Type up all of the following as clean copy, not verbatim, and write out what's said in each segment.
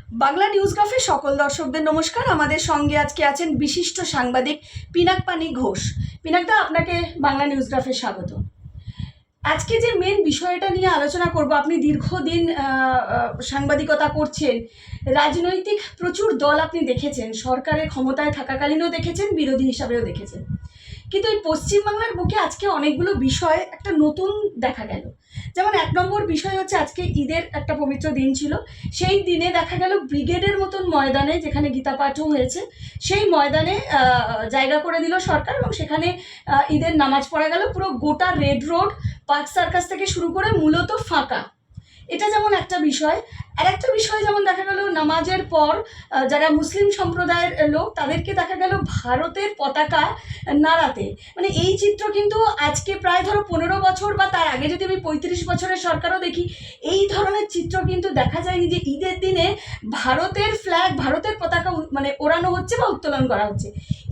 বাংলা নিউজগ্রাফের সকল দর্শকদের নমস্কার। আমাদের সঙ্গে আজকে আছেন বিশিষ্ট সাংবাদিক পিনাকপানি ঘোষ। পিনাকদা, আপনাকে বাংলা নিউজগ্রাফে স্বাগত। আজকে যে মেন বিষয়টা নিয়ে আলোচনা করব, আপনি দীর্ঘদিন সাংবাদিকতা করছেন, রাজনৈতিক প্রচুর দল আপনি দেখেছেন, সরকারের ক্ষমতায় থাকাকালীনও দেখেছেন, বিরোধী হিসাবেও দেখেছেন, কিন্তু এই পশ্চিমবাংলার বুকে আজকে অনেকগুলো বিষয় একটা নতুন দেখা গেল। যেমন 1 নম্বর বিষয় হচ্ছে, আজকে ঈদের একটা পবিত্র দিন ছিল, সেই দিনে দেখা গেল ব্রিগেডের মতন ময়দানে, যেখানে গীতা পাঠও হয়েছে, সেই ময়দানে জায়গা করে দিল সরকার, এবং সেখানে ঈদের নামাজ পড়া গেল। পুরো গোটা রেড রোড, পার্ক সার্কাস থেকে শুরু করে মূলত ফাঁকা। এটা যেমন একটা বিষয়। আর একটা বিষয় যেমন দেখা গেল, নামাজের পর যারা মুসলিম সম্প্রদায়ের লোক, তাদেরকে দেখা গেল ভারতের পতাকা নাড়াতে। মানে এই চিত্র কিন্তু আজকে প্রায় ধরো 15 বছর বা তার আগে যদি আমি 35 বছরের সরকারও দেখি, এই ধরনের চিত্র কিন্তু দেখা যায়নি, যে ঈদের দিনে ভারতের ফ্ল্যাগ, ভারতের পতাকা মানে ওড়ানো হচ্ছে বা উত্তোলন করা হচ্ছে।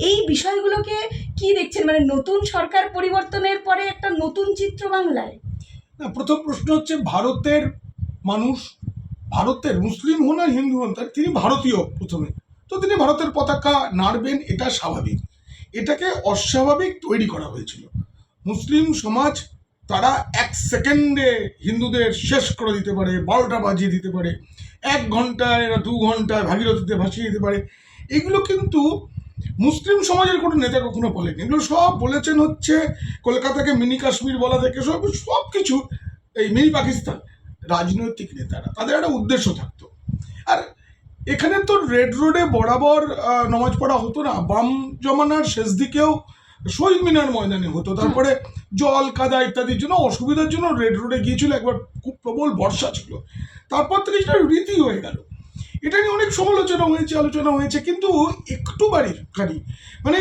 এই বিষয়গুলোকে কি দেখছেন? মানে নতুন সরকার পরিবর্তনের পরে একটা নতুন চিত্র বাংলায়। না, প্রথম প্রশ্ন হচ্ছে, ভারতের মানুষ, ভারতের মুসলিম হন আর হিন্দু হন, তিনি ভারতীয় প্রথমে, তো তিনি ভারতের পতাকা নাড়বেন, এটা স্বাভাবিক। এটাকে অস্বাভাবিক তৈরি করা হয়েছিল। মুসলিম সমাজ তারা 1 সেকেন্ডে হিন্দুদের শেষ করে দিতে পারে, 12টা বাজিয়ে দিতে পারে, 1 ঘন্টায় না 2 ঘন্টায় ভাগীরথীতে ভাসিয়ে দিতে পারে। এগুলো কিন্তু মুসলিম সমাজের কোনো নেতা কখনো বলেনি। এগুলো সব বলেছেন হচ্ছে কলকাতাকে মিনি কাশ্মীর বলা থেকে সব কিছু এই মিনি পাকিস্তান রাজনৈতিক নেতারা, তাদের একটা উদ্দেশ্য থাকতো। আর এখানে তো রেড রোডে বরাবর নামাজ পড়া হতো না, বাম জমানার শেষ দিকেও শহীদ মিনার ময়দানে হতো। তারপরে জল কাদা ইত্যাদির জন্য, অসুবিধার জন্য রেড রোডে গিয়েছিল, একবার খুব প্রবল বর্ষা ছিল, তারপর থেকে সেটা রীতি হয়ে গেল। এটা নিয়ে অনেক সমালোচনা হয়েছে, আলোচনা হয়েছে, কিন্তু একটু খানি মানে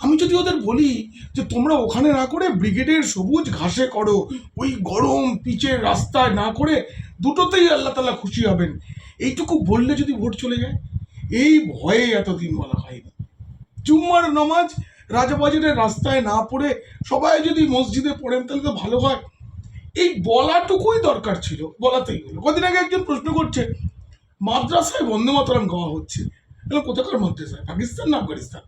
আমি যদি ওদের বলি যে তোমরা ওখানে না করে ব্রিগেডের সবুজ ঘাসে করো, ওই গরম পিচের রাস্তায় না করে, দুটোতেই আল্লাহ তাআলা খুশি হবেন, এইটুকু বললে যদি ভোট চলে যায়, এই ভয়ে এতদিন বলা হয়নি। জুম্মার নামাজ রাজাবাজারের রাস্তায় না পড়ে সবাই যদি মসজিদে পড়েন, তাহলে তো ভালো হয়। এই বলাটুকুই দরকার ছিল, বলাতেই হলো। কদিন আগে একজন প্রশ্ন করছে, মাদ্রাসায় বন্দে মাতরম গাওয়া হচ্ছে, তাহলে কোথাকার মাদ্রাসায়, পাকিস্তান না আফগানিস্তান?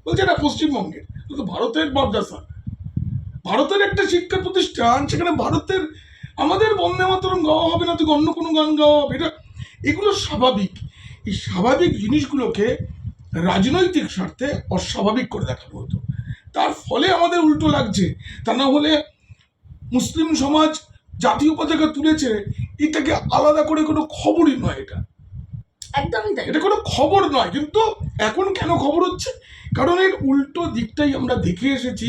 বলছে না, পশ্চিমবঙ্গের। তো ভারতের মাদ্রাসা, ভারতের একটা শিক্ষা প্রতিষ্ঠান, সেখানে ভারতের আমাদের বন্দে মাতরম গাওয়া হবে না, তো অন্য কোনো গান গাওয়া হবে? এগুলো স্বাভাবিক। এই স্বাভাবিক জিনিসগুলোকে রাজনৈতিক স্বার্থে অস্বাভাবিক করে দেখানো হতো, তার ফলে আমাদের উল্টো লাগছে। তা না হলে মুসলিম সমাজ জাতীয় পতাকা তুলেছে, এটাকে আলাদা করে কোনো খবরই নয়, এটা একদমই তাই, এটা কোনো খবর নয়। কিন্তু এখন কেন খবর হচ্ছে? কারণ এর উল্টো দিকটাই আমরা দেখে এসেছি,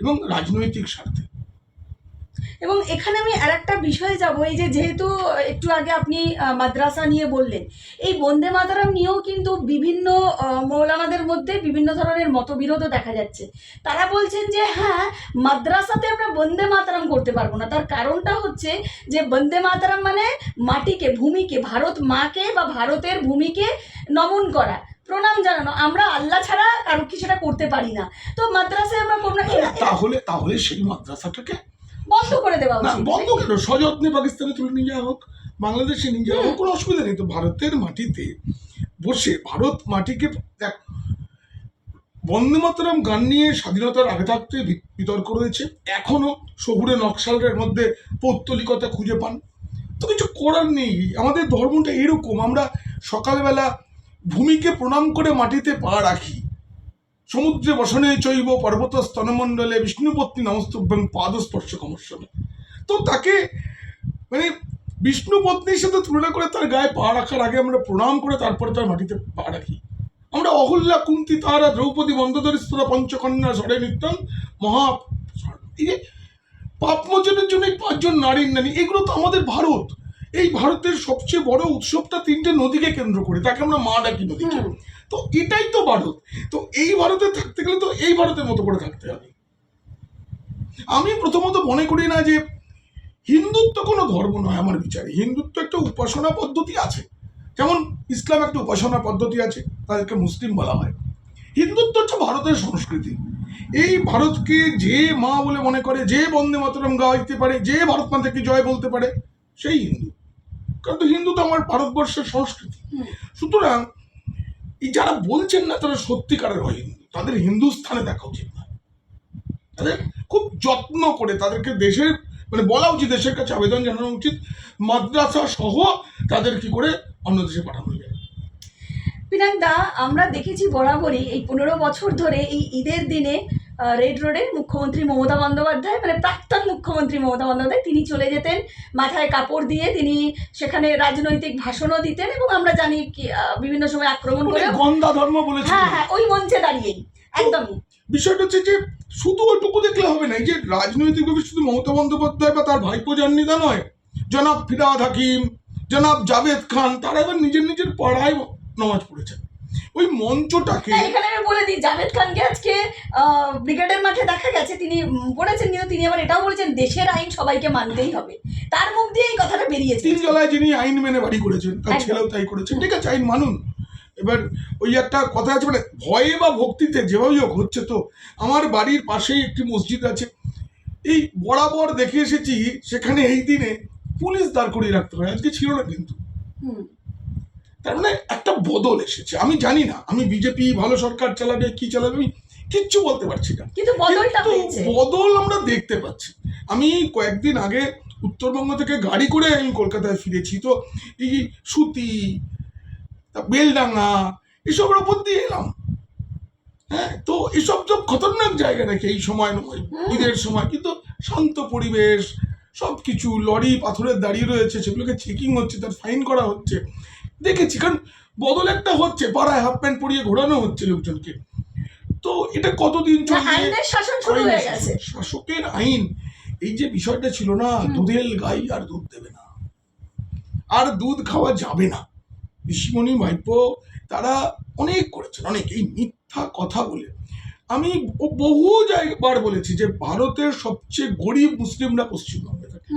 এবং রাজনৈতিক স্বার্থে। এবং এখানে আমি আর একটা বিষয়ে যাব। এই যে যেহেতু একটু আগে আপনি মাদ্রাসা নিয়ে বললেন, এই বন্দে মাতরম নিয়েও কিন্তু বিভিন্ন মৌলানাদের মধ্যে বিভিন্ন ধরনের মতবিরোধও দেখা যাচ্ছে। তারা বলছেন যে হ্যাঁ, মাদ্রাসাতে আমরা বন্দে মাতরম করতে পারবো না। তার কারণটা হচ্ছে যে বন্দে মাতরম মানে মাটিকে, ভূমিকে, ভারত মাকে বা ভারতের ভূমিকে নমন করা, প্রণাম জানানো। আমরা আল্লাহ ছাড়া কারো কি সেটা করতে পারি না, তো মাদ্রাসায় আমরা করবো না। তাহলে সেই মাদ্রাসাটাকে বন্ধ করে দেওয়া না, উচিত। বন্ধ কেন? সযত্নে পাকিস্তানে তুলে নিয়ে যাওয়া হোক, বাংলাদেশে নিয়ে যাওয়া হোক, কোনো অসুবিধা নেই তো। ভারতের মাটিতে বসে, ভারত মাটিকে দেখ, বন্দে মাতরম গান নিয়ে স্বাধীনতার আগে থাকতে বিতর্ক রয়েছে, এখনো শহুরে নকশালের মধ্যে পৌত্তলিকতা খুঁজে পান। তো কিছু করার নেই, আমাদের ধর্মটা এরকম। আমরা সকালবেলা ভূমিকে প্রণাম করে মাটিতে পা রাখি। সমুদ্রে বসনে চৈব পর্বত স্তনমণ্ডলে বিষ্ণুপত্নী নমস্তুভ্যং পাদস্পর্শ কমর্শনে। তো তাকে মানে বিষ্ণু পত্নীর সাথে তুলনা করে তার গায়ে পা রাখার আগে আমরা প্রণাম করে তারপরে তার মাটিতে পা রাখি। আমরা অহল্যা, কুন্তি, তারা, দ্রৌপদী, মন্দোদরিস্তরা, পঞ্চকন্যা, ষড়ে নিত্যম, মহা, এই যে পাপমোচনের জন্য এই 5 জন নারীর নারী, এগুলো তো আমাদের ভারত। এই ভারতের সবচেয়ে বড় উৎসবটা 3টে নদীকে কেন্দ্র করে, তাকে আমরা মা ডাকি, নদীকে। তো এটাই তো ভারত। তো এই ভারতে থাকতে গেলে তো এই ভারতের মতো করে থাকতে হবে। আমি প্রথমত মনে করি না যে হিন্দুত্ব কোনো ধর্ম নয়। আমার বিচারে হিন্দুত্ব একটা উপাসনা পদ্ধতি আছে, যেমন ইসলাম একটা উপাসনা পদ্ধতি আছে, তাদেরকে মুসলিম বলা হয়। হিন্দুত্ব হচ্ছে ভারতের সংস্কৃতি। এই ভারতকে যে মা বলে মনে করে, যে বন্দে মাতরম গাইতে পারে, যে ভারত মাতাকে জয় বলতে পারে, সেই হিন্দু। কারণ তো হিন্দু তো আমার ভারতবর্ষের সংস্কৃতি। হুম। সুতরাং এই যারা বলছেন না তারা সত্যিকারের হয় হিন্দু, তাদের হিন্দুস্থানে দেখা উচিত না, তাদের খুব যত্ন করে তাদেরকে দেশের মানে বলা উচিত, দেশের কাছে আবেদন জানানো উচিত মাদ্রাসা সহ তাদের কি করে অন্য দেশে পাঠানো যায়। পিনাক দা, আমরা দেখেছি বরাবরই এই 15 বছর ধরে এই ঈদের দিনে রেড রোডে মুখ্যমন্ত্রী মমতা বন্দ্যোপাধ্যায়, মানে প্রাক্তন মুখ্যমন্ত্রী মমতা বন্দ্যোপাধ্যায়, তিনি চলে যেতেন মাথায় কাপড় দিয়ে, তিনি সেখানে রাজনৈতিক ভাষণও দিতেন এবং আমরা জানি কি বিভিন্ন সময় আক্রমণ করে, গন্ধা ধর্ম বলেছে। হ্যাঁ হ্যাঁ, ওই মঞ্চে দাঁড়িয়েই একদমই। বিষয়টা হচ্ছে যে শুধু ওইটুকু দেখলে হবে না, এই যে রাজনৈতিকভাবে শুধু মমতা বন্দ্যোপাধ্যায় বা তার ভাইপো জান্নিদা নয়, জনাব ফিরহাদ হাকিম, জনাব জাভেদ খান, তারা এবার নিজের নিজের পাড়ায় নামাজ পড়েছেন। ওই মঞ্চটাকে এখানে আমি বলে দিই, জাভেদ খানকে আজকে ব্রিগেডের মাঠে দেখা গেছে, তিনি বলেছেন, কিন্তু তিনি আবার এটাও বলেছেন দেশের আইন সবাইকে মানতেই হবে। তার মুখ দিয়ে এই কথাটা বেরিয়েছে। 3 জেলায় যিনি আইন মেনে বাড়ি করেছেন, তার একদম। ছেলেও তাই করেছেন, ঠিক আছে, আইন মানুন। এবার ওই একটা কথা আছে, মানে ভয়ে বা ভক্তিতে যেভাবেই হোক হচ্ছে। তো আমার বাড়ির পাশেই একটি মসজিদ আছে, এই বরাবর দেখে এসেছি সেখানে এই দিনে পুলিশ দাঁড় করিয়ে রাখতে হয়, আজকে ছিল না কিন্তু। হুম। তার মানে একটা বদল এসেছে। আমি জানি না, আমি বিজেপি ভালো সরকার চালাবে কি চালাবে আমি কিচ্ছু বলতে পারছি না, কিন্তু বদলটা কিন্তু হয়েছে। বদল আমরা দেখতে পাচ্ছি। আমি কয়েকদিন আগে উত্তরবঙ্গ থেকে গাড়ি করে আমি কলকাতায় ফিরেছি, তো এই সুতি, বেলডাঙ্গা এসবের ওপর দিয়ে এলাম। হ্যাঁ, তো এসব তো খতরনাক জায়গা নাকি এই সময় নয়, ঈদের সময়, কিন্তু শান্ত পরিবেশ, সব কিছু লরি পাথরের দাঁড়িয়ে রয়েছে, সেগুলোকে চেকিং হচ্ছে, তার ফাইন করা হচ্ছে, দেখেছি। কারণ বদল একটা হচ্ছে, পাড়ায় হাফ প্যান্ট পরিয়ে ঘোরানো হচ্ছে লোকজনকে। তো এটা কতদিন চলবে? আইনের শাসন শুরু হয়ে গেছে। শাসকের আইন। এই যে বিষয়টা ছিল না, দুধের গাই আর দুধ দেবে না, আর দুধ খাওয়া যাবে না, ঋষিমণি ভাইপো তারা অনেক করেছেন, অনেক এই মিথ্যা কথা বলে। আমি বহু জায়গাবার বলেছি যে ভারতের সবচেয়ে গরিব মুসলিমরা পশ্চিমবঙ্গে থাকে,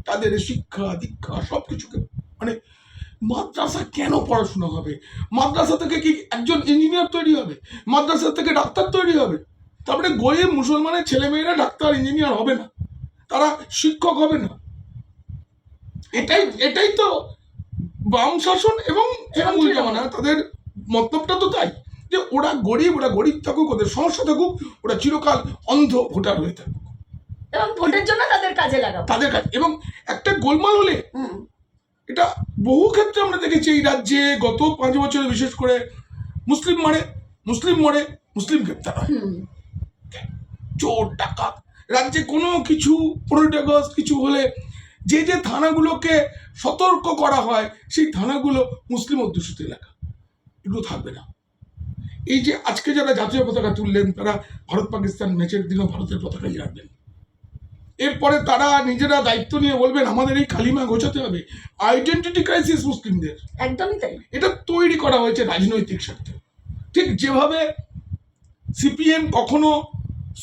তাদের শিক্ষা দীক্ষা সবকিছুকে মানে মাদ্রাসা কেন পড়াশোনা হবে? মাদ্রাসা থেকে কি একজন ইঞ্জিনিয়ার তৈরি হবে? মাদ্রাসা থেকে ডাক্তার তৈরি হবে? তারপরে গরিব মুসলমানের ছেলেমেয়েরা ডাক্তার ইঞ্জিনিয়ার হবে না, তারা শিক্ষক হবে না। এটাই তো বাম শাসন এবং তৃণমূল জামানা, তাদের মতলবটা তো তাই যে ওরা গরিব থাকুক, ওদের সমস্যা থাকুক, ওরা চিরকাল অন্ধ ভোটার হয়ে থাকুক এবং ভোটের জন্য তাদের কাজে লাগাবো, তাদের কাছে। এবং একটা গোলমাল হলে এটা বহু ক্ষেত্রে আমরা দেখেছি এই রাজ্যে গত 5 বছরে, বিশেষ করে মুসলিম মরে মুসলিম গ্রেপ্তার হয়, চোর ডাকাত। রাজ্যে কোনো কিছু 15 আগস্ট কিছু হলে যে যে থানাগুলোকে সতর্ক করা হয় সেই থানাগুলো মুসলিম অধ্যুষিত এলাকা, এগুলো থাকবে না। এই যে আজকে যারা জাতীয় পতাকা তুললেন, তারা ভারত পাকিস্তান ম্যাচের দিনও ভারতের পতাকাই রাখবেন। এরপরে তারা নিজেরা দায়িত্ব নিয়ে বলবেন আমাদের এই কালিমা ঘোচাতে হবে। আইডেন্টিটি ক্রাইসিস মুসলিমদের, একদমই তাই। এটা তৈরি করা হয়েছে রাজনৈতিক স্বার্থে। ঠিক যেভাবে সিপিএম কখনো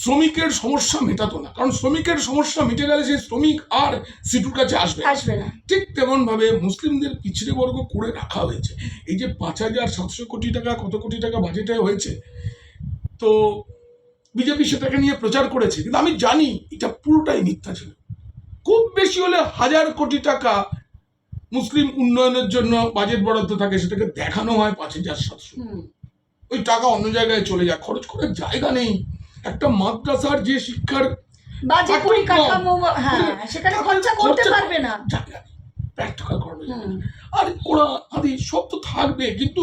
শ্রমিকের সমস্যা মেটাতো না, কারণ শ্রমিকের সমস্যা মিটে গেলে সেই শ্রমিক আর সিটুর কাছে আসবে না, ঠিক তেমন ভাবে মুসলিমদের পিছড়ে বর্গ করে রাখা হয়েছে। এই যে 5,700 কোটি টাকা, কত কোটি টাকা বাজেটে হয়েছে, তো বিজেপি সেটাকে নিয়ে প্রচার করেছে, কিন্তু আমি জানি এটা পুরোটাই মিথ্যা ছিল। খুব বেশি হলে 1,000 কোটি টাকা মুসলিম উন্নয়নের জন্য বাজেট বরাদ্দ থাকে, সেটাকে দেখানো হয় 5,700। ওই টাকা অন্য জায়গায় চলে যায়, খরচ করার জায়গা নেই। একটা মাদ্রাসার যে শিক্ষার সেখানে খরচা করতে পারবে না, প্র্যাকটিক্যাল করবে, আর ওরা আদি সব তো থাকবে, কিন্তু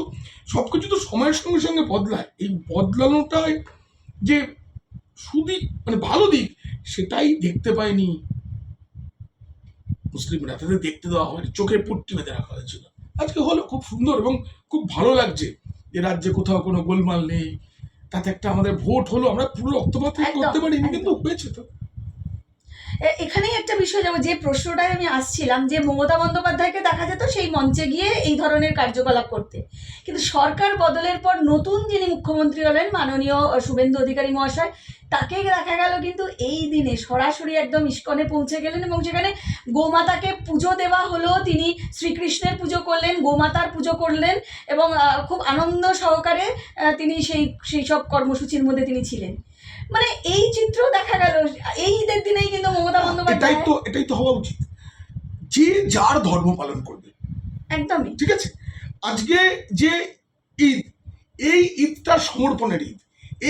সবকিছু তো সময়ের সঙ্গে সঙ্গে বদলায়। এই বদলানোটাই যে সুদিক মানে ভালো দিক, সেটাই দেখতে পায়নি মুসলিমরা, তাদের দেখতে দেওয়া হয়নি, চোখে পট্টি বেঁধে রাখা হয়েছিল। আজকে হলো খুব সুন্দর এবং খুব ভালো লাগছে যে রাজ্যে কোথাও কোনো গোলমাল নেই, তাতে একটা আমাদের ভোট হলো, আমরা পুরো রক্তপাত করতে পারিনি, কিন্তু হয়েছে। তো এখানেই একটা বিষয় যাবো, যে প্রশ্নটাই আমি আসছিলাম, যে মমতা বন্দ্যোপাধ্যায়কে দেখা যেত সেই মঞ্চে গিয়ে এই ধরনের কার্যকলাপ করতে, কিন্তু সরকার বদলের পর নতুন যিনি মুখ্যমন্ত্রী হলেন মাননীয় শুভেন্দু অধিকারী মহাশয়, তাকে দেখা গেল কিন্তু এই দিনে সরাসরি একদম ইস্কনে পৌঁছে গেলেন এবং সেখানে গোমাতাকে পুজো দেওয়া হলো, তিনি শ্রীকৃষ্ণের পুজো করলেন, গোমাতার পুজো করলেন এবং খুব আনন্দ সহকারে তিনি সেই সব কর্মসূচির মধ্যে তিনি ছিলেন। মানে এই চিত্র দেখা গেল এই ঈদের দিনেই কিন্তু মমতা বন্দ্যোপাধ্যায়। এটাই তো হওয়া উচিত। যে যার ধর্ম পালন করবে, একদমই। ঠিক আছে। আজকে যে ঈদ, এই ঈদটা সমর্পণের ঈদ,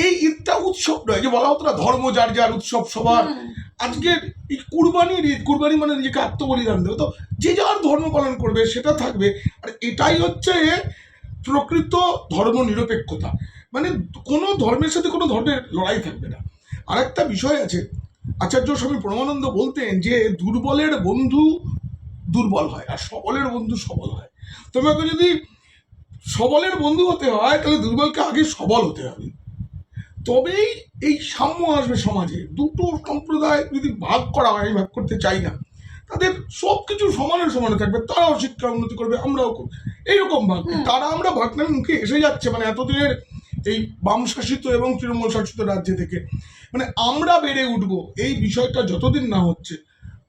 এই ঈদটা উৎসব নয়, যে বলা হতো না ধর্ম যার যার উৎসব সবার। আজকের এই কুরবানির ঈদ, কুরবানি মানে নিজেকে আত্মবলিদান দেবে, তো যে যার ধর্ম পালন করবে সেটা থাকবে। আর এটাই হচ্ছে প্রকৃত ধর্ম নিরপেক্ষতা, মানে কোনো ধর্মের সাথে কোনো ধর্মের লড়াই থাকবে না। আরেকটা বিষয় আছে, আচার্য স্বামী পরমানন্দ বলতেন যে দুর্বলের বন্ধু দুর্বল হয় আর সবলের বন্ধু সবল হয়। তোমাকে যদি সবলের বন্ধু হতে হয় তাহলে দুর্বলকে আগে সবল হতে হবে, তবেই এই সাম্য আসবে সমাজে। দুটো সম্প্রদায় যদি ভাগ করা হয়, আমি ভাগ করতে চাই না, তাদের সব কিছু সমানে সমানে থাকবে, তারাও শিক্ষা উন্নতি করবে, আমরাও করব, এইরকম ভাগ। তারা আমরা ভাগনার মুখে এসে যাচ্ছে, মানে এতদিনের এই বাম শাসিত এবং তৃণমূল শাসিত রাজ্য থেকে, মানে আমরা বেড়ে উঠবো, এই বিষয়টা যতদিন না হচ্ছে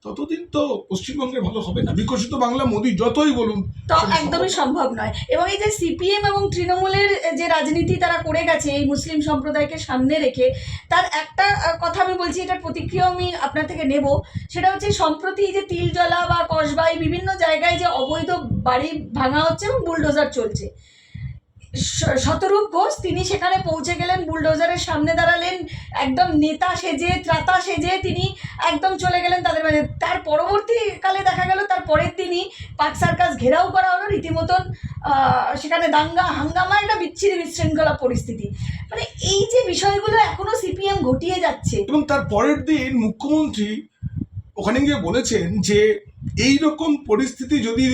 ততদিন তো পশ্চিমবঙ্গে ভালো হবে না। বিকশিত বাংলা মোদী যতই বলুন তো একদমই সম্ভব নয়। এবং এই যে সিপিএম এবং তৃণমূলের যে রাজনীতি তারা করে গেছে এই মুসলিম সম্প্রদায়কে সামনে রেখে, তার একটা কথা আমি বলছি, এটার প্রতিক্রিয়া আমি আপনার থেকে নেব। সেটা হচ্ছে সম্প্রতি যে তিলজলা বা কসবাই বিভিন্ন জায়গায় যে অবৈধ বাড়ি ভাঙা হচ্ছে এবং বুলডোজার চলছে, শতরূপ ঘোষ তিনি সেখানে পৌঁছে গেলেন, বুলডোজারের সামনে দাঁড়ালেন, একদম নেতা সেজে ত্রাতা সেজে তিনি একদম চলে গেলেন তাদের মাঝে। তার পরবর্তীকালে দেখা গেল তার পরের দিনই পার্ক সার্কাস ঘেরাও করা হলো রীতিমতন, সেখানে দাঙ্গা হাঙ্গামা, একটা বিচ্ছিরি বিশৃঙ্খলা পরিস্থিতি। মানে এই যে বিষয়গুলো এখনো সিপিএম ঘটিয়ে যাচ্ছে। এবং তার পরের দিন মুখ্যমন্ত্রী ওখানে গিয়ে বলেছেন যে এই রকম পরিস্থিতি যদি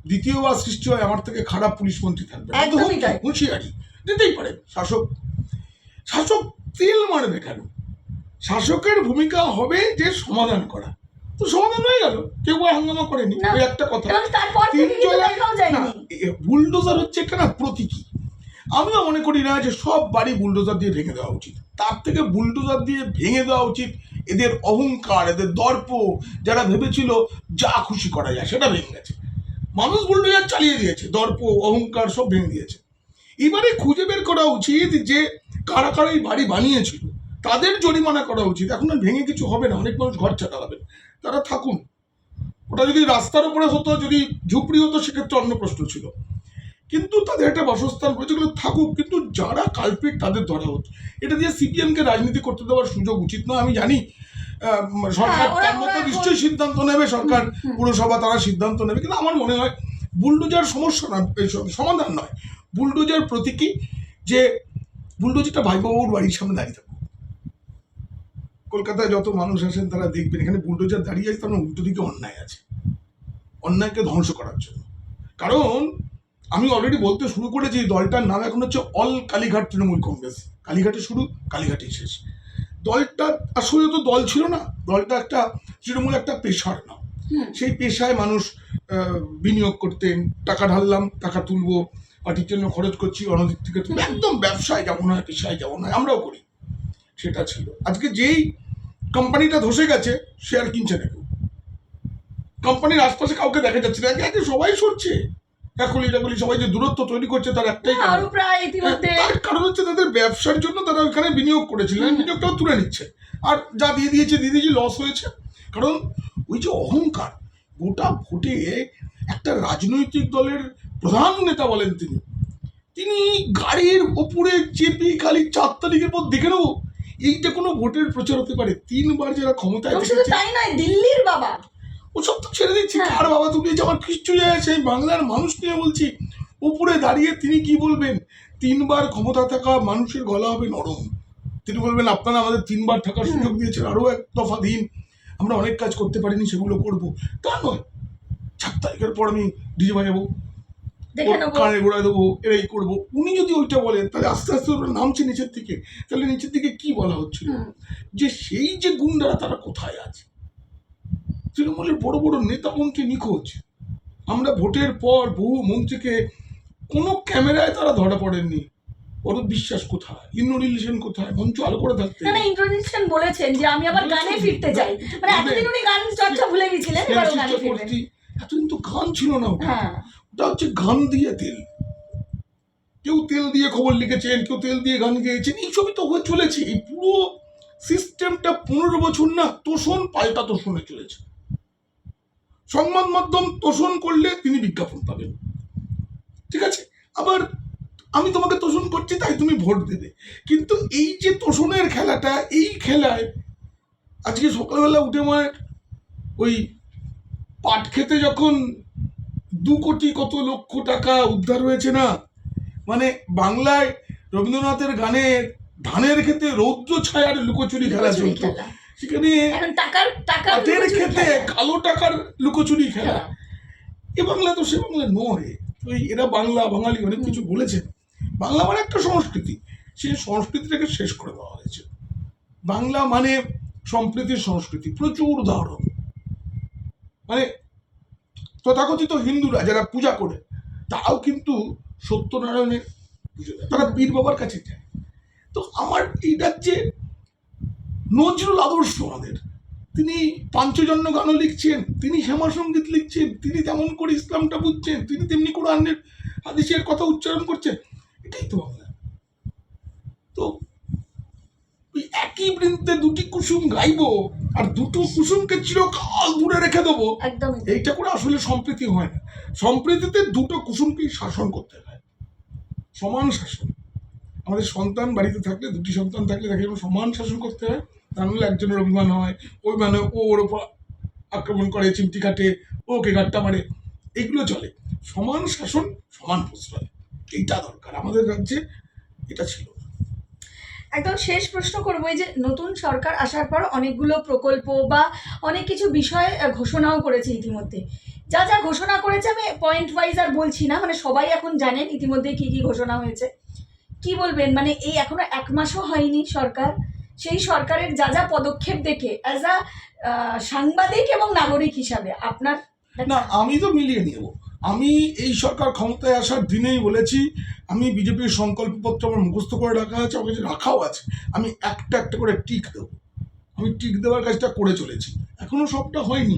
দ্বিতীয়বার সৃষ্টি হয়, আমার থেকে খারাপ পুলিশ মন্ত্রী থাকবে। একদমই তাই। হুঁশিয়ারি দিতেই পারে শাসক। শাসক তেল মারবে কেন? শাসকের ভূমিকা হবে যে সমাধান করা, তো সমাধান হয়ে গেল, কেউ হাঙ্গামা করেনি। না। ওই একটা কথা, এবং তারপর থেকে কিন্তু দেখাও যায়নি। বুলডোজার হচ্ছে একটা না প্রতীকী। আমিও মনে করি না যে সব বাড়ি বুলডোজার দিয়ে ভেঙে দেওয়া উচিত, তার থেকে বুলডোজার দিয়ে ভেঙে দেওয়া উচিত এদের অহংকার, এদের দর্প। যারা ভেবেছিল যা খুশি করা যায় সেটা ভেঙে গেছে, মানুষ বুলডোজার চালিয়ে দিয়েছে, দর্প অহংকার সব ভেঙে দিয়েছে। এবারে খুঁজে বের করা উচিত যে কারা কারা এই বাড়ি বানিয়েছিল, তাদের জরিমানা করা উচিত। এখন আর ভেঙে কিছু হবে না, অনেক মানুষ ঘর ছাড়া হবে, তারা থাকুন। ওটা যদি রাস্তার উপরে হতো, যদি ঝুপড়ি হতো, সেক্ষেত্রে অন্য প্রশ্ন ছিল, কিন্তু তাদের একটা বাসস্থান রয়েছে, এগুলো থাকুক, কিন্তু যারা কালপিট তাদের ধরা হচ্ছে। এটা দিয়ে সিপিএমকে রাজনীতি করতে দেওয়ার সুযোগ উচিত নয়। আমি জানি সরকার তার মতো নিশ্চয়ই সিদ্ধান্ত নেবে, সরকার পুরসভা তারা সিদ্ধান্ত নেবে, কিন্তু আমার মনে হয় বুলডোজার সমস্যা না, সমাধান নয়। বুলডোজার প্রতীকী, যে বুলডোজারটা ভাইবাবুর বাড়ির সামনে দাঁড়িয়ে থাকবে। কলকাতায় যত মানুষ আসেন তারা দেখবেন এখানে বুলডোজার দাঁড়িয়ে আছে, তার মানে উল্টো দিকে অন্যায় আছে, অন্যায়কে ধ্বংস করার জন্য। কারণ আমি অলরেডি বলতে শুরু করেছি, দলটার নাম এখন হচ্ছে অল কালীঘাট তৃণমূল কংগ্রেস। কালীঘাটে শুরু, কালীঘাটে শেষ। দলটা আসলে তো দল ছিল না, দলটা একটা তৃণমূল একটা পেশার নাম। সেই পেশায় মানুষ বিনিয়োগ করতেন, টাকা ঢাললাম, টাকা তুলবো, পার্টির জন্য খরচ করছি, অনধিক থেকে তুলবো, একদম ব্যবসায় যেমন হয় পেশায় যেমন হয় আমরাও করি, সেটা ছিল। আজকে যেই কোম্পানিটা ধসে গেছে, শেয়ার কিনছে না কেউ, কোম্পানির আশপাশে কাউকে দেখা যাচ্ছে না, একে সবাই সরছে। কাকলি সবাই যে দূরত্ব তৈরি করছে তার একটাই কারণ, তার কারণ হচ্ছে তাদের ব্যবসার জন্য তারা ওখানে বিনিয়োগ করেছিলেন, বিনিয়োগটাও তুলে নিচ্ছে, আর যা দিয়ে দিয়েছে লস হয়েছে। কারণ ওই যে অহংকার, গোটা ভোটে একটা রাজনৈতিক দলের প্রধান নেতা বলেন তিনি গাড়ির ওপরে চেপে খালি 4 তারিখের পর দেখে নেবো, এইটা কোনো ভোটের প্রচার হতে পারে? 3বার যারা ক্ষমতায় থেকেছে, তাই নয়, দিল্লির বাবা, ওসব তো ছেড়ে দিচ্ছি, কার বাবা তুলিয়েছে আমার কিচ্ছু যায় আসে, বাংলার মানুষ নিয়ে বলছি। উপরে দাঁড়িয়ে তিনি কি বলবেন? 3বার ক্ষমতা থাকা মানুষের গলা হবে নরম, তিনি বলবেন আপনারা আমাদের 3বার থাকার সুযোগ দিয়েছেন, আরো এক দফা দিন, আমরা অনেক কাজ করতে পারিনি সেগুলো করবো। তা নয় 4 তারিখের পর আমি ডিজে বাজাবো, কানে গোড়ায় দেবো, এরাই করবো। উনি যদি ওইটা বলেন, তাহলে আস্তে আস্তে ওরা নামছে নিচের দিকে। তাহলে নিচের দিকে কি বলা হচ্ছিল? যে সেই যে গুন্ডারা তারা কোথায় আছে? তৃণমূলের বড় বড় নেতা মন্ত্রী নিখোঁজ। আমরা ভোটের পর বহু মন্ত্রীকে কোনো ক্যামেরায় তারা ধরা পড়েননি। অরূপ বিশ্বাস কোথায়? ইন্দ্রনীল সেন কোথায়? মঞ্চ আলো করে থাকতে। না, ইন্দ্রনীল সেন বলেছেন যে আমি আবার গানে ফিরতে চাই, মানে এতদিন উনি গান চর্চা ভুলে গেছিলেন, এবার গানে ফিরবেন। এতদিন তো গান ছিল না, ওটা হচ্ছে গান দিয়ে তেল। কেউ তেল দিয়ে খবর লিখেছেন, কেউ তেল দিয়ে গান গেয়েছেন, এইসবই তো হয়ে চলেছে। এই পুরো সিস্টেমটা 15 বছর না তোষণ পাল্টা তোষণে চলেছে। সংবাদ মাধ্যম তোষণ করলে তিনি বিজ্ঞাপন পাবেন, ঠিক আছে? আবার আমি তোমাকে তোষণ করছি তাই তুমি ভোট দেবে, কিন্তু এই যে তোষণের খেলাটা, এই খেলায় আজকে সকালবেলা উঠে আমার ওই পাট খেতে যখন 2 কোটি কত লক্ষ টাকা উদ্ধার হয়েছে না, মানে বাংলায় রবীন্দ্রনাথের গানে ধানের খেতে রৌদ্র ছায়ার লুকোচুরি খেলা লুকোচুরি চলতো, খেলা। সেখানে এখন টাকার পাটের লুকোচুরি খেতে খেলা। কালো টাকার লুকোচুরি খেলা। খেলা। এ বাংলা তো সে বাংলা নয়। তো এরা বাংলা বাঙালি অনেক কিছু বলেছেন, বাংলা মানে একটা সংস্কৃতি, সেই সংস্কৃতিটাকে শেষ করে দেওয়া হয়েছে। বাংলা মানে সম্প্রীতির সংস্কৃতি, প্রচুর উদাহরণ। মানে তথাকথিত হিন্দুরা যারা পূজা করে তারাও কিন্তু সত্যনারায়ণের পুজো দেয়, তারা পীর বাবার কাছে যায়। তো আমার এই রাজ্যে নজরুল আদর্শ আমাদের, তিনি পাঞ্চজন্য গানও লিখছেন, তিনি শ্যামা সঙ্গীত লিখছেন, তিনি তেমন করে ইসলামটা বুঝছেন, তিনি তেমনি কোরআনের হাদিসের কথা উচ্চারণ করছেন। এটাই তো বাংলা। তো ওই একই বৃন্তে দুটি কুসুম গাইবো আর দুটো কুসুমকে চিরকাল দূরে রেখে দেবো, একদম এইটা করে আসলে সম্প্রীতি হয় না। সম্প্রীতিতে দুটো কুসুমকেই শাসন করতে হয়, সমান শাসন। আমাদের সন্তান বাড়িতে থাকলে, দুটি সন্তান থাকলে তাকে সমান শাসন করতে হয়, তা নাহলে একজনের অভিমান হয়, অভিমানে ও ওর উপর আক্রমণ করে, চিমটি কাটে, ওকে গাট্টা মারে, এগুলো চলে। সমান শাসন, সমান প্রশ্রয়, এইটা দরকার। আমাদের রাজ্যে এটা ছিল না। একদম শেষ প্রশ্ন করবো, এই যে নতুন সরকার আসার পর অনেকগুলো প্রকল্প বা অনেক কিছু বিষয় ঘোষণাও করেছে ইতিমধ্যে। যা যা ঘোষণা করেছে আমি পয়েন্ট ওয়াইজ আর বলছি না, মানে সবাই এখন জানেন ইতিমধ্যে কি কি ঘোষণা হয়েছে। কি বলবেন, মানে এই এখনো 1 মাসও হয়নি সরকার, সেই সরকারের যা যা পদক্ষেপ দেখে অ্যাজ আ সাংবাদিক এবং নাগরিক হিসাবে আপনার না, আমি তো মিলিয়ে নেব। আমি এই সরকার ক্ষমতায় আসার দিনেই বলেছি, আমি বিজেপির সংকল্পপত্র আমার মুখস্থ করে রাখা আছে, আমার কাছে রাখাও আছে, আমি একটা একটা করে টিক দেবো। আমি টিক দেওয়ার কাজটা করে চলেছি, এখনো সবটা হয়নি,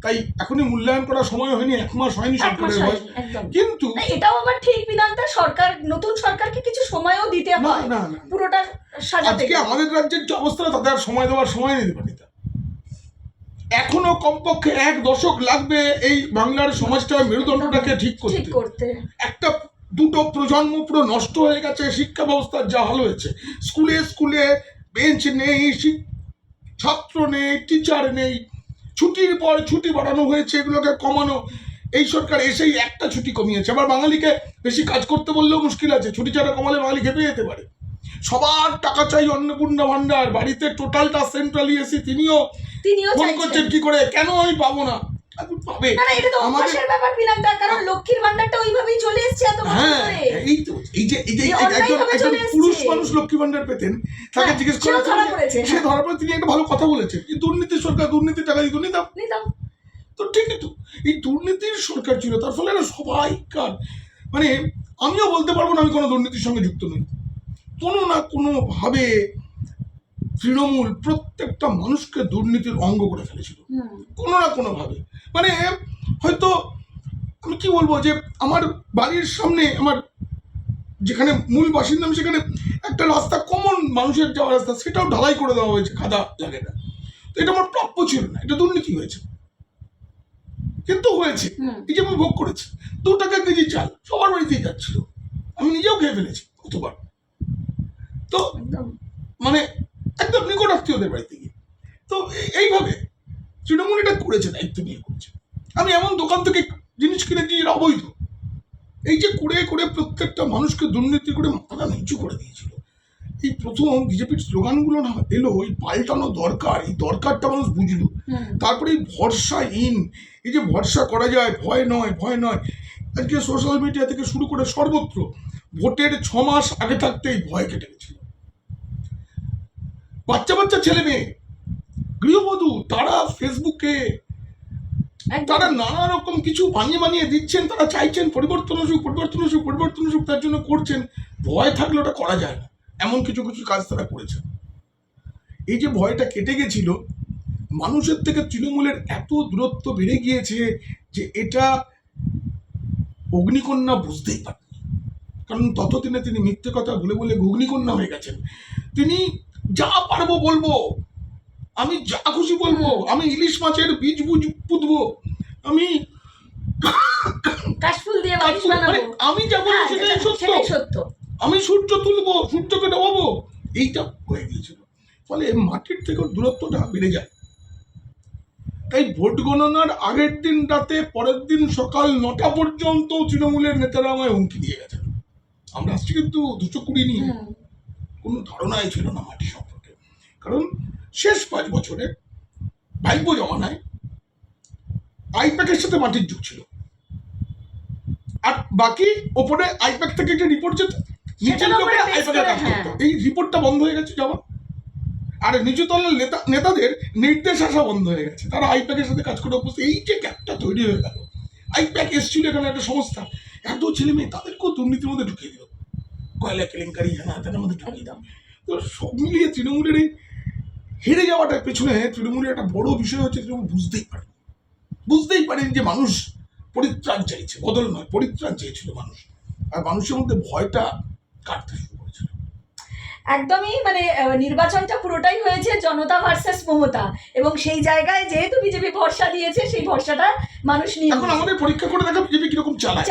তাই এখনই মূল্যায়ন করার সময় হয়নি, 1 মাস হয়নি 1 মাস সরকারের বয়স। হয়নি, একদম। কিন্তু না, এটাও আবার ঠিক বিধানটা, সরকার নতুন সরকারকে কিছু সময়ও দিতে না হয় না না, পুরোটা সাজাতে আজকে গেলে। আমাদের রাজ্যের যে অবস্থা, তাতে আর সময় দেওয়ার সময় নেই পারিতা। এখনো কমপক্ষে 1 দশক লাগবে এই বাংলার সমাজটা, মেরুদণ্ডটাকে ঠিক ঠিক করতে। করতে। একটা দুটো প্রজন্ম পুরো নষ্ট হয়ে গেছে, শিক্ষা ব্যবস্থার যা হাল হয়েছে। স্কুলে স্কুলে বেঞ্চ নেই, ছাত্র নেই, টিচার নেই, ছুটির পর ছুটি বাড়ানো হয়েছে, এগুলোকে কমানো। এই সরকার এসেই একটা ছুটি কমিয়েছে। আবার বাঙালিকে বেশি কাজ করতে বললেও মুশকিল আছে, ছুটি ছাড়া কমালে বাঙালি খেপে যেতে পারে। সবার টাকা চাই অন্নপূর্ণা ভান্ডার, বাড়িতে টোটালটা সেন্ট্রালি এসি, তিনিও ফোন করছেন কি করে, কেন আমি পাবো না? পাবে। না না, এটা তো আমাদের অভ্যাসের ব্যাপার বিনাকদা, কারণ লক্ষ্মীর ভান্ডারটা ওইভাবেই চলে এসেছে এত বছর হ্যাঁ, ধরে। এই তো এই যে অন্যায়ভাবে একজন চলে এসছে। পুরুষ মানুষ লক্ষ্মী ভান্ডার পেতেন, তাকে হ্যাঁ, জিজ্ঞেস সেও করা ধরা পড়েছে, সে হ্যাঁ। ধরার পরে তিনি একটা ভালো কথা বলেছেন, যে দুর্নীতি সরকার, দুর্নীতির টাকা দিত নিতাম। নিতাম। তো ঠিকই তো, এই দুর্নীতির সরকার ছিল, তার ফলে না সবাইকার, মানে আমিও বলতে পারবো না আমি কোনো দুর্নীতির সঙ্গে যুক্ত নই। কোনো না কোনো ভাবে তৃণমূল প্রত্যেকটা মানুষকে দুর্নীতির অঙ্গ করে ফেলেছিল, কোনো না কোনো ভাবে। মানে হয়তো আমি কি বলবো, যে আমার বাড়ির সামনে, আমার যেখানে মূল বাসিন্দা, সেখানে একটা রাস্তা, কমন মানুষের যাওয়ার রাস্তা, সেটাও ঢালাই করে দেওয়া হয়েছে খাদা জায়গাটা। তো এটা আমার প্রাপ্য ছিল না, এটা দুর্নীতি হয়েছে, কিন্তু হয়েছে। এই যে আমি ভোগ করেছি, 2 টাকা কেজি চাল সবার বাড়িতেই যাচ্ছিল, আমি নিজেও খেয়ে ফেলেছি কতবার। তো মানে একদম নিকট আত্মীয়দের বাড়িতে গিয়ে। তো এইভাবে তৃণমূল এটা করেছে, দায়িত্ব নিয়ে করেছে। আমি এমন দোকান থেকে জিনিস কিনেছি যেটা অবৈধ, এই যে করে করে প্রত্যেকটা মানুষকে দুর্নীতি করে মাথা নিচু করে দিয়েছিল। এই প্রথম বিজেপির স্লোগানগুলো না এলো, এই পাল্টানো দরকার, এই দরকারটা মানুষ বুঝলো। তারপরে এই ভরসাহীন, এই যে ভরসা করা যায়, ভয় নয়, ভয় নয়। আজকে সোশ্যাল মিডিয়া থেকে শুরু করে সর্বত্র ভোটের 6 মাস আগে থাকতেই ভয় কেটে গেছিল। বাচ্চা বাচ্চা ছেলে মেয়ে, গৃহবধূ, তারা ফেসবুকে তারা নানা রকম কিছু বানিয়ে বানিয়ে দিচ্ছেন, তারা চাইছেন পরিবর্তন আসুক, পরিবর্তন আসুক, পরিবর্তন আসুক, তার জন্য করছেন। ভয় থাকলে ওটা করা যায় না, এমন কিছু কিছু কাজ তারা করেছেন। এই যে ভয়টা কেটে গেছিল, মানুষের থেকে তৃণমূলের এত দূরত্ব বেড়ে গিয়েছে যে এটা অগ্নিকন্যা বুঝতেই পারেনি। কারণ ততদিনে তিনি মিথ্যে কথা বলে বলে অগ্নিকন্যা হয়ে গেছেন। তিনি যা পারবো বলবো, আমি যা খুশি বলবো, আমি ইলিশ মাছের বীজ পুঁতবো, আমি কাশফুল দিয়ে বালিশ মানে বানাবো। আমি যা বলি হ্যাঁ, সেটাই সত্য, সেটাই সত্য। আমি সূর্য তুলবো, সূর্যকে ডোবাবো, এইটা হয়ে গিয়েছিল। ফলে মাটির থেকে দূরত্বটা বেড়ে যায়। তাই ভোট গণনার আগের দিন রাতে, পরের দিন সকাল 9টা পর্যন্ত তৃণমূলের নেতারা আমায় হুমকি দিয়ে গেছে। আমরা আসছি কিন্তু 220 নিয়ে, কোনো ধারণাই ছিল না মাটি সম্পর্কে। কারণ শেষ 5 বছরে ভাইপো জমানায় আইপ্যাকের সাথে মাটির যুগ ছিল, আর বাকি ওপরে আইপ্যাক থেকে একটা রিপোর্ট যেত, নিচের লোকে আইপ্যাকের কাজ করতো। এই রিপোর্টটা বন্ধ হয়ে গেছে যাওয়া, আর নিচুতলার নেতাদের নির্দেশ আসা বন্ধ হয়ে গেছে। তারা আইপ্যাকের সাথে কাজ করে অভ্যস্ত। এই যে গ্যাপটা তৈরি হয়ে গেল, আইপ্যাক এসেছিল এখানে একটা সংস্থা, এত ছেলে মেয়ে তাদেরকেও দুর্নীতির মধ্যে ঢুকিয়ে দিল, কয়লা কেলেঙ্কারি হেনাতেনার মধ্যে ঢুকিয়ে দাম। তো সব মিলিয়ে তৃণমূলের এই হেরে যাওয়াটার পেছনে তৃণমূলের একটা বড় বিষয় হচ্ছে তৃণমূল বুঝতেই পারেন যে মানুষ পরিত্রাণ চাইছে, বদল নয়, পরিত্রাণ চেয়েছিল মানুষ। আর মানুষের মধ্যে ভয়টা কাটতে শুরু করেছিল। একদমই মানে নির্বাচনটা পুরোটাই হয়েছে জনতা ভার্সেস মমতা, এবং সেই জায়গায় যেহেতু বিজেপি ভরসা দিয়েছে, সেই ভরসাটা মানুষ নিয়ে এখন আমাদের পরীক্ষা করে দেখা বিজেপি কিরকম চালায়।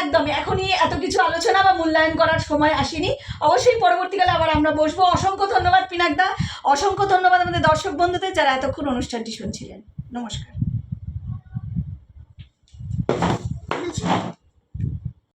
একদমই এখনই এত কিছু আলোচনা বা মূল্যায়ন করার সময় আসেনি। অবশ্যই পরবর্তীকালে আবার আমরা বসবো। অসংখ্য ধন্যবাদ পিনাকদা, অসংখ্য ধন্যবাদ আমাদের দর্শক বন্ধুদের যারা এতক্ষণ অনুষ্ঠানটি শুনছিলেন। নমস্কার।